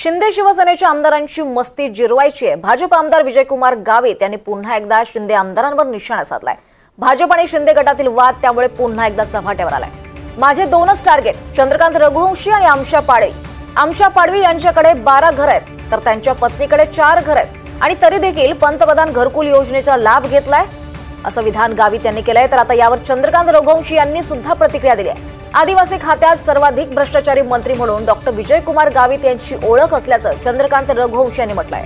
शिंदे शिवसेनेच्या आमदारांची मस्ती जिरवायची आहे। भाजप आमदार विजयकुमार गावित यांनी पुन्हा एकदा शिंदे आमदारांवर निशाणा साधलाय। भाजप आणि शिंदे गटातील वाद त्यामुळे पुन्हा एकदा चव्हाट्यावर आलाय। माझे दोनच टार्गेट, चंद्रकांत रघुवंशी आणि आमशा पाडवी। आमशा पाडवी यांच्याकडे 12 घर आहेत तर त्यांच्या पत्नीकडे 4 घर आहेत आणि तरी देखील पंतप्रधान घरकुल योजनेचा लाभ घेतलाय असं विधान गावित यांनी केलंय। तर आता यावर चंद्रकांत रघुवंशी यांनी सुद्धा प्रतिक्रिया दिली आहे। आदिवासी खात्यात सर्वाधिक भ्रष्टाचारी मंत्री म्हणून डॉक्टर विजयकुमार गावित यांची ओळख असल्याचं चंद्रकांत रघुवंशी यांनी म्हटलंय।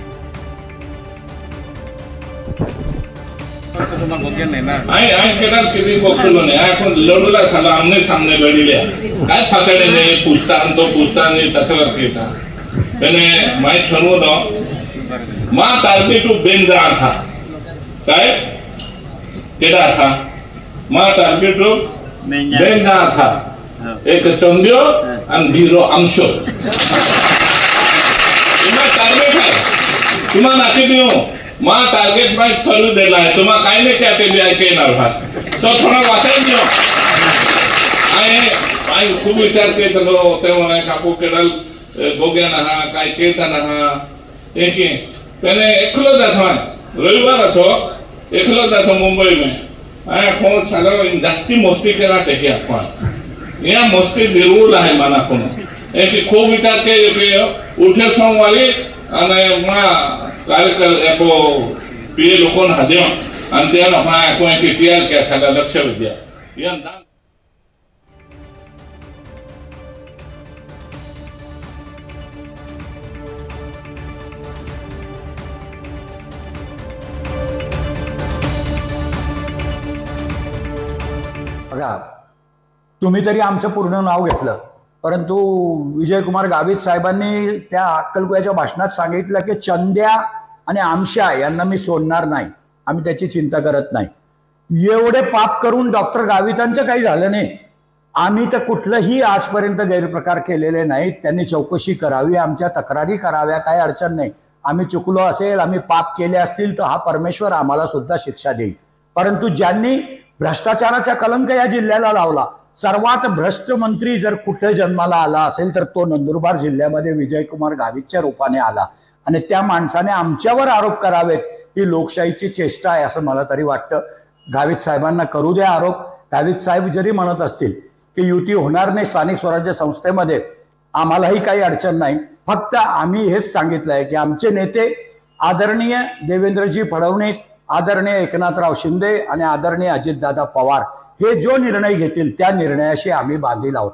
एक चंद्यो आणि भीरो आमशो टार्गेट है तुम्हा नाकी दियो मा टार्गेट माय चालू दिला है तुम्हा काय नाही क्या ते बी ऐके येणार भात तो थोडा वाचायला दियो आय खूप विचार केला तो तेव्हा कापू केडल गोग्या ना काय केता ना एक त्याने एकलो जातो रविवार असो एकलो जातो मुंबई में आय फोन सागर जास्ती मस्ती केला टेके आपण या मस्ती दिलवूल आहे मना कोण एक खूप विचार के उठे सोमवारी आणि मा कार्यक्रम एको पीए लोकोन हाद्यो आणि त्या लोकांना एको एक इतिहास के सगळा लक्ष विद्या यंदा बघा तुम्ही तरी आमचं पूर्ण नाव घेतलं, परंतु विजयकुमार गावित साहेबांनी त्या अक्कलकुव्याच्या भाषणात सांगितलं की चंद्या आणि आमशा यांना मी सोडणार नाही, आम्ही त्याची चिंता करत नाही। एवढे पाप करून डॉक्टर गावितांचं काही झालं नाही। आम्ही तर कुठलंही आजपर्यंत गैरप्रकार केलेले नाहीत। त्यांनी चौकशी करावी, आमच्या तक्रारी कराव्या, काही अडचण नाही। आम्ही चुकलो असेल, आम्ही पाप केले असतील तर हा परमेश्वर आम्हाला सुद्धा शिक्षा देईल। परंतु ज्यांनी भ्रष्टाचाराचा कलंक या जिल्ह्याला लावला, सर्वात भ्रष्ट मंत्री जर कुठे जन्माला आला असेल तर तो नंदुरबार जिल्ह्यामध्ये विजयकुमार गावितच्या रूपाने आला आणि त्या माणसाने आमच्यावर आरोप करावेत ही लोकशाहीची चेष्टा आहे असं मला तरी वाटतं। गावित साहेबांना करू द्या आरोप। गावित साहेब जरी म्हणत असतील की युती होणार नाही स्थानिक स्वराज्य संस्थेमध्ये, आम्हालाही काही अडचण नाही। फक्त आम्ही हेच सांगितलंय की आमचे नेते आदरणीय देवेंद्रजी फडणवीस, आदरणीय एकनाथराव शिंदे आणि आदरणीय अजितदादा पवार हे जो निर्णय घेतील त्या निर्णयाशी आम्ही बांधील आहोत।